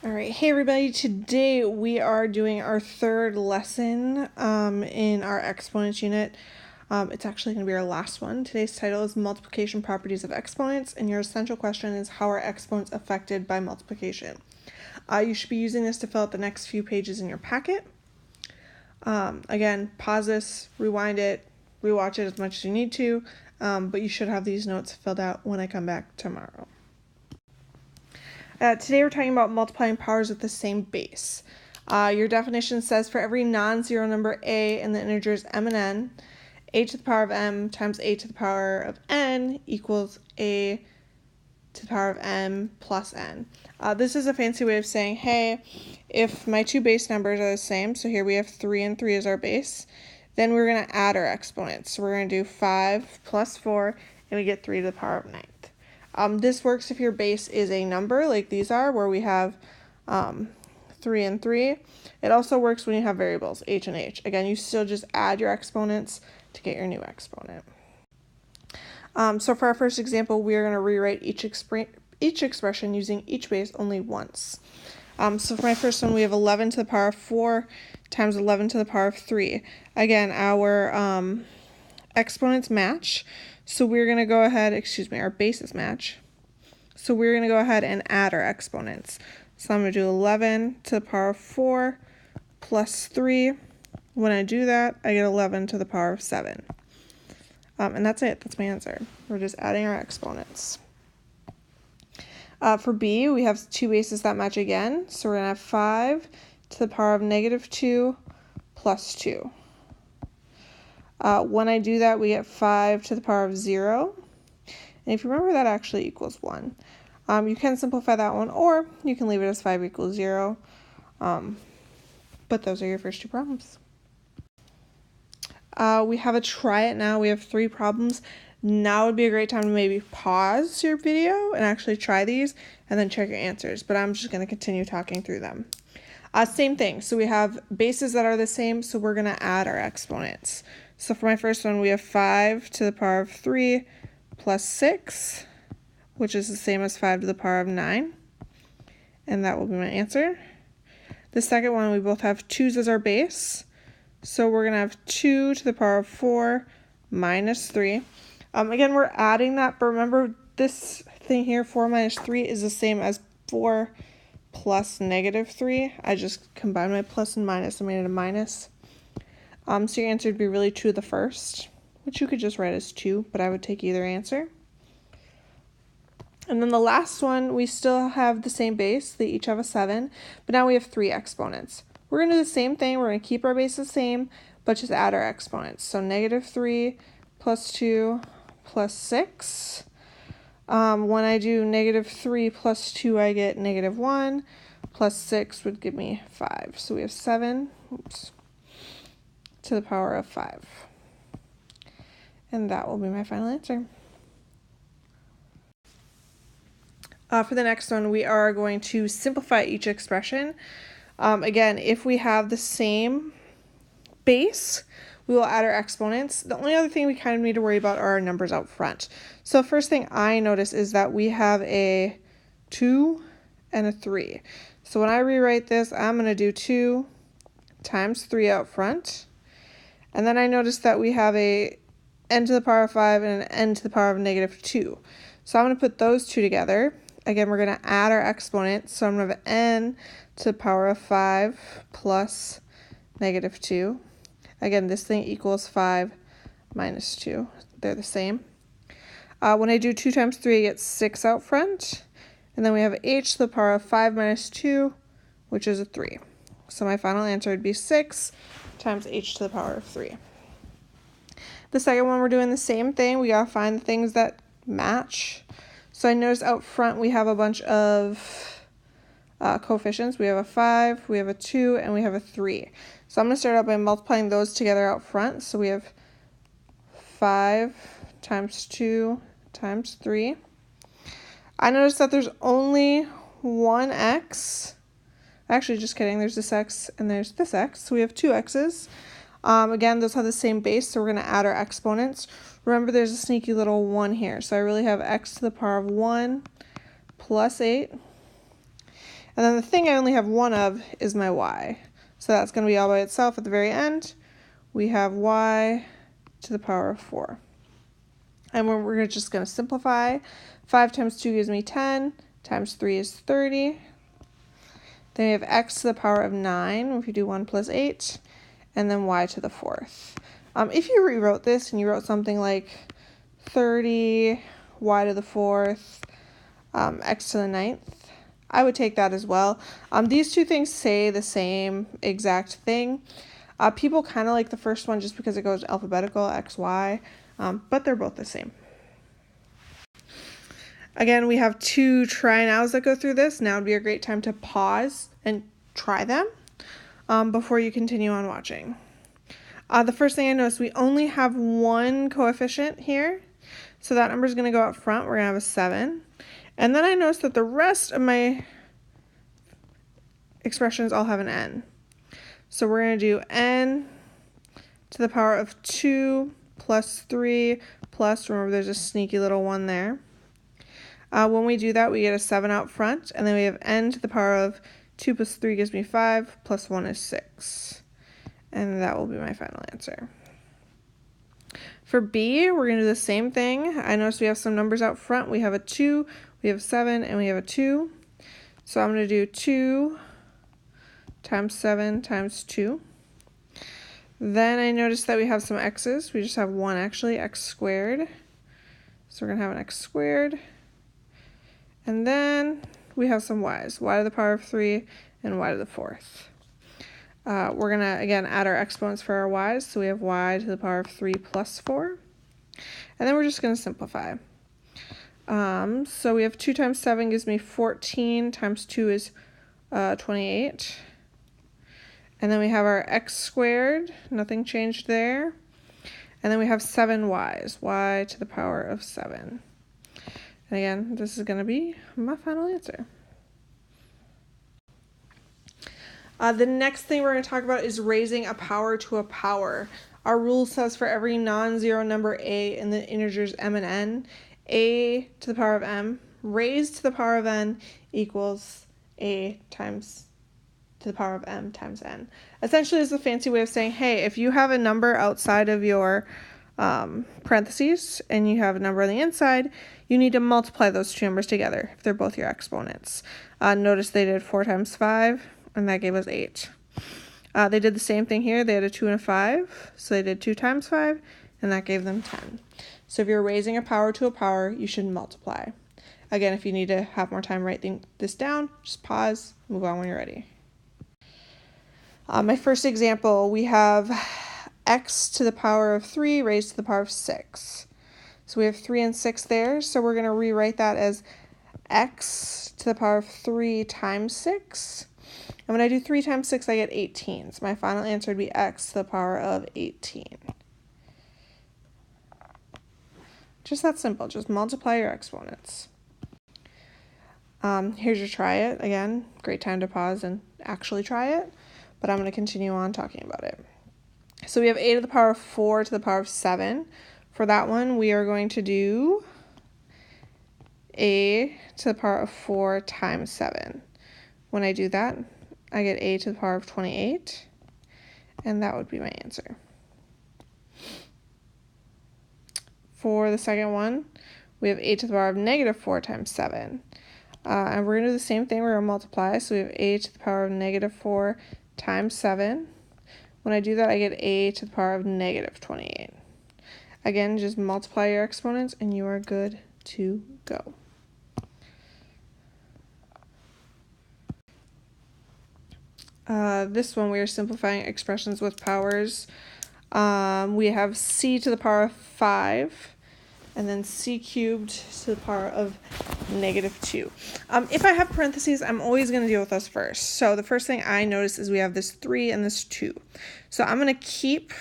All right, hey everybody, today we are doing our third lesson in our exponents unit. It's actually going to be our last one. Today's title is Multiplication Properties of Exponents, and your essential question is how are exponents affected by multiplication? You should be using this to fill out the next few pages in your packet. Again, pause this, rewind it, rewatch it as much as you need to, but you should have these notes filled out when I come back tomorrow. Today we're talking about multiplying powers with the same base. Your definition says for every non-zero number a in the integers m and n, a to the power of m times a to the power of n equals a to the power of m plus n. This is a fancy way of saying, hey, if my two base numbers are the same, so here we have 3 and 3 as our base, then we're going to add our exponents. So we're going to do 5 plus 4, and we get 3 to the power of 9th. This works if your base is a number like these are, where we have 3 and 3. It also works when you have variables, h and h. Again, you still just add your exponents to get your new exponent. So for our first example, we are going to rewrite each expression using each base only once. So for my first one, we have 11 to the power of 4 times 11 to the power of 3. Again, our exponents match. So we're going to go ahead, our bases match. So we're going to go ahead and add our exponents. So I'm going to do 11 to the power of 4 plus 3. When I do that, I get 11 to the power of 7. And that's it. That's my answer. We're just adding our exponents. For B, we have two bases that match again. So we're going to have 5 to the power of negative 2 plus 2. When I do that, we get 5 to the power of 0. And if you remember, that actually equals 1. You can simplify that one, or you can leave it as 5 equals 0. But those are your first two problems. We have a try it now. We have 3 problems. Now would be a great time to maybe pause your video and actually try these and then check your answers. But I'm just going to continue talking through them. Same thing. So we have bases that are the same, so we're going to add our exponents. So for my first one, we have 5 to the power of 3 plus 6, which is the same as 5 to the power of 9. And that will be my answer. The second one, we both have 2's as our base. So we're going to have 2 to the power of 4 minus 3. Again, we're adding that, but remember this thing here, 4 minus 3, is the same as 4 plus negative 3. I just combined my plus and minus and made it a minus. So your answer would be really 2 to the first, which you could just write as 2, but I would take either answer. And then the last one, we still have the same base. They each have a 7, but now we have 3 exponents. We're going to do the same thing. We're going to keep our base the same, but just add our exponents. So negative 3 plus 2 plus 6. When I do negative 3 plus 2, I get negative 1, plus 6 would give me 5. So we have 7 to the power of 5. And that will be my final answer. For the next one, we are going to simplify each expression. Again, if we have the same base, we will add our exponents. The only other thing we kind of need to worry about are our numbers out front. So first thing I notice is that we have a 2 and a 3. So when I rewrite this, I'm going to do 2 times 3 out front. And then I notice that we have a n to the power of 5 and an n to the power of negative 2. So I'm going to put those two together. Again, we're going to add our exponents. So I'm going to have n to the power of 5 plus negative 2. Again, this thing equals 5 minus 2. They're the same. When I do 2 times 3, I get 6 out front. And then we have h to the power of 5 minus 2, which is a 3. So my final answer would be 6 times h to the power of 3. The second one, we're doing the same thing. We gotta find the things that match. So I notice out front we have a bunch of coefficients. We have a 5, we have a 2, and we have a 3. So I'm going to start out by multiplying those together out front. So we have 5 times 2 times 3. I notice that there's only one x. Actually, just kidding. There's this x and there's this x. So we have 2 x's. Again, those have the same base, so we're going to add our exponents. Remember, there's a sneaky little 1 here. So I really have x to the power of 1 plus 8. And then the thing I only have one of is my y. So that's going to be all by itself at the very end. We have y to the power of 4. And we're just going to simplify. 5 times 2 gives me 10, times 3 is 30. Then we have x to the power of 9, if you do 1 plus 8, and then y to the 4th. If you rewrote this and you wrote something like 30, y to the 4th, x to the 9th, I would take that as well. These two things say the same exact thing. People kind of like the first one just because it goes alphabetical, x, y, but they're both the same. Again, we have 2 try nows that go through this. Now would be a great time to pause and try them before you continue on watching. The first thing I noticed, we only have one coefficient here. So that number is going to go up front. We're going to have a 7. And then I noticed that the rest of my expressions all have an n. So we're going to do n to the power of 2 plus 3 plus, remember there's a sneaky little 1 there. When we do that, we get a 7 out front, and then we have n to the power of 2 plus 3 gives me 5, plus 1 is 6. And that will be my final answer. For B, we're going to do the same thing. I notice we have some numbers out front. We have a 2, we have 7, and we have a 2. So I'm going to do 2 times 7 times 2. Then I noticed that we have some x's. We just have one actually, x squared. So we're going to have an x squared. And then we have some y's, y to the power of 3 and y to the 4th. We're going to, again, add our exponents for our y's. So we have y to the power of 3 plus 4. And then we're just going to simplify. So we have 2 times 7 gives me 14, times 2 is 28. And then we have our x squared, nothing changed there. And then we have 7 y's, y to the power of 7. And again, this is going to be my final answer. The next thing we're going to talk about is raising a power to a power. Our rule says for every non-zero number a in the integers m and n, a to the power of m raised to the power of n equals a times to the power of m times n. Essentially, it's a fancy way of saying, hey, if you have a number outside of your parentheses and you have a number on the inside, you need to multiply those two numbers together if they're both your exponents. Notice they did 4 times 5, and that gave us 8. They did the same thing here. They had a 2 and a 5, so they did 2 times 5, and that gave them 10. So if you're raising a power to a power, you should multiply. Again, if you need to have more time writing this down, just pause, move on when you're ready. My first example, we have x to the power of 3 raised to the power of 6. So we have 3 and 6 there, so we're going to rewrite that as x to the power of 3 times 6. And when I do 3 times 6, I get 18. So my final answer would be x to the power of 18. Just that simple. Just multiply your exponents. Here's your try it. Again, great time to pause and actually try it. But I'm going to continue on talking about it. So we have a to the power of 4 to the power of 7. For that one, we are going to do a to the power of 4 times 7. When I do that, I get a to the power of 28, and that would be my answer. For the second one, we have a to the power of negative 4 times 7. And we're going to do the same thing. We're going to multiply, so we have a to the power of negative 4 times 7. When I do that, I get a to the power of negative 28. Again, just multiply your exponents, and you are good to go. This one, we are simplifying expressions with powers. We have c to the power of 5, and then c cubed to the power of negative 2. If I have parentheses, I'm always going to deal with those first. So the first thing I notice is we have this 3 and this 2. So I'm going to keep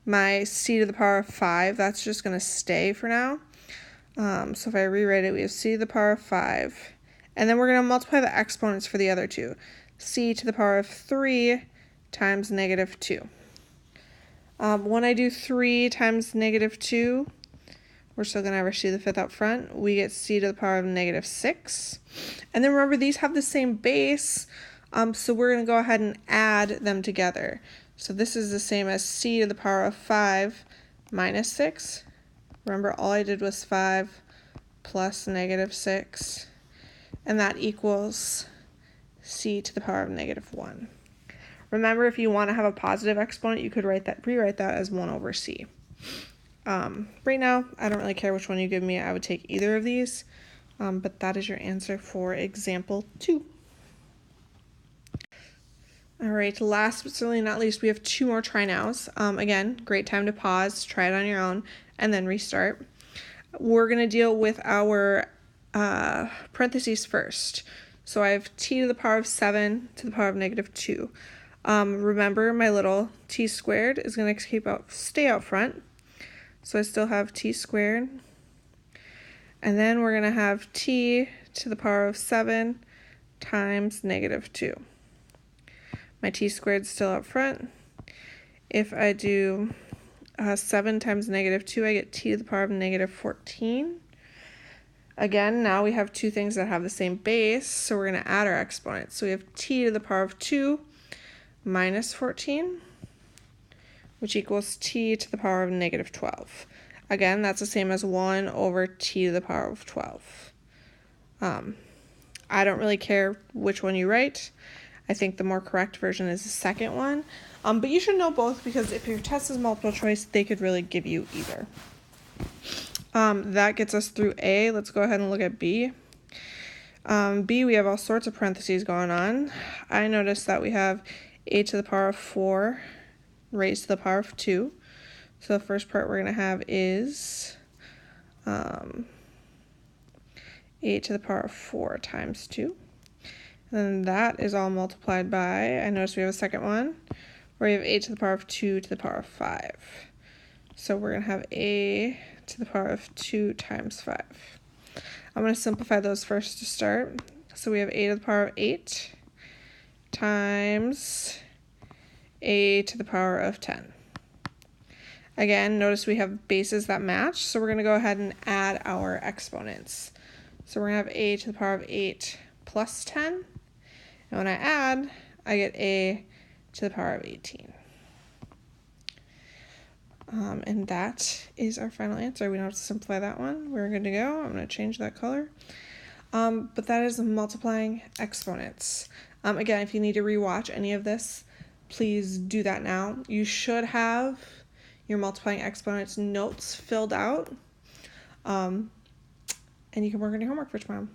my c to the power of 5. That's just going to stay for now. So if I rewrite it, we have c to the power of 5. And then we're going to multiply the exponents for the other two. C to the power of 3 times negative 2. When I do 3 times negative 2, We're still going to have our c to the fifth out front. We get c to the power of negative 6. And then remember, these have the same base, so we're going to go ahead and add them together. So this is the same as c to the power of 5 minus 6. Remember, all I did was 5 plus negative 6. And that equals c to the power of negative 1. Remember, if you want to have a positive exponent, you could rewrite that as 1 over c. Right now, I don't really care which one you give me. I would take either of these, but that is your answer for example 2. All right, last but certainly not least, we have 2 more try nows. Again, great time to pause, try it on your own, and then restart. We're going to deal with our parentheses first. So I have t to the power of 7 to the power of negative 2. Remember, my little t squared is going to stay out front. So I still have t squared. And then we're going to have t to the power of 7 times negative 2. My t squared is still up front. If I do 7 times negative 2, I get t to the power of negative 14. Again, now we have 2 things that have the same base, so we're going to add our exponents. So we have t to the power of 2 minus 14, which equals t to the power of negative 12. Again, that's the same as 1 over t to the power of 12. I don't really care which one you write. I think the more correct version is the second one. But you should know both, because if your test is multiple choice, they could really give you either. That gets us through A. Let's go ahead and look at B. B, we have all sorts of parentheses going on. I noticed that we have a to the power of 4 raised to the power of 2. So the first part we're going to have is a to the power of 4 times 2. And that is all multiplied by, I notice we have a second one, where we have a to the power of 2 to the power of 5. So we're going to have a to the power of 2 times 5. I'm going to simplify those first to start. So we have a to the power of 8 times a to the power of 10. Again, notice we have bases that match, so we're going to go ahead and add our exponents. So we're going to have a to the power of 8 plus 10. And when I add, I get a to the power of 18. And that is our final answer. We don't have to simplify that one. We're good to go. I'm going to change that color. But that is multiplying exponents. Again, if you need to rewatch any of this, please do that now. You should have your multiplying exponents notes filled out. And you can work on your homework for tomorrow.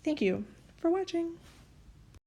Thank you for watching.